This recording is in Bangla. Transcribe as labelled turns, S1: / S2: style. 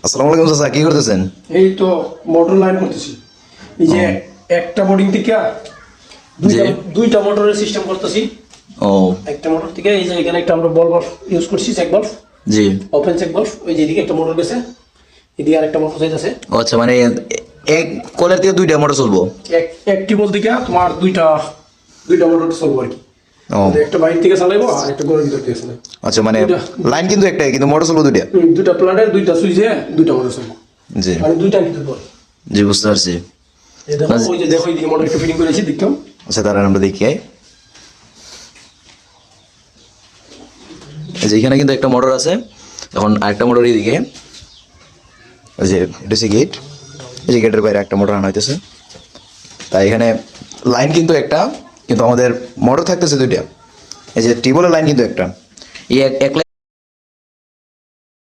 S1: আসসালামু আলাইকুম চাচা, কি করতেছেন?
S2: এই তো মোটর লাইন করতেছি। এই যে একটা বোর্ডিং থেকে দুইটা
S1: জি।
S2: দুইটা মোটরের সিস্টেম করতেছি।
S1: ও
S2: একটা মোটর থেকে এই যে এখানে একটা আমরা বল বাল্ব ইউজ করছি, চেক বাল্ব,
S1: জি।
S2: Open check bulb. ওই যে এদিকে একটা মোটর গেছে, এদিকে আরেকটা মোটর যাইতেছে।
S1: ও আচ্ছা, মানে এক কলের থেকে দুইটা মোটর চলবো।
S2: এক টিবল থেকে তোমার দুইটা দুইটা মোটর চলবো আর কি।
S1: ও
S2: একটা বাইরে থেকে চালাইবো আর একটা ঘরের ভিতর থেকে চালাইবো।
S1: আচ্ছা, মানে
S2: দুইটা।
S1: লাইন কিন্তু একটাই, কিন্তু মোটর চলবো দুইটা।
S2: দুইটা প্লাটের দুইটা সুইচে দুইটা মোটর চলবো,
S1: জি
S2: মানে দুইটা নিতে পারে।
S1: জি, বুঝতে পারছি।
S2: এই দেখো, ওই যে দেখো এইদিকে মোটর একটা ফিটিং করেছি, দেখতাম।
S1: আচ্ছা, তাহলে আমরা দেখি। এই যে এখানে কিন্তু একটা মোটর আছে, এখন আরেকটা মোটর এদিকে। ওই যে এটা হচ্ছে গেট, এই যে গেটের বাইরে একটা মোটর আনা হইতেছে। তাই এখানে লাইন কিন্তু একটা, কিন্তু আমাদের মোটর থাকতেছে দুইটা। এই যে টিউবওয়েলের লাইন কিন্তু একটা, এই এক লাইন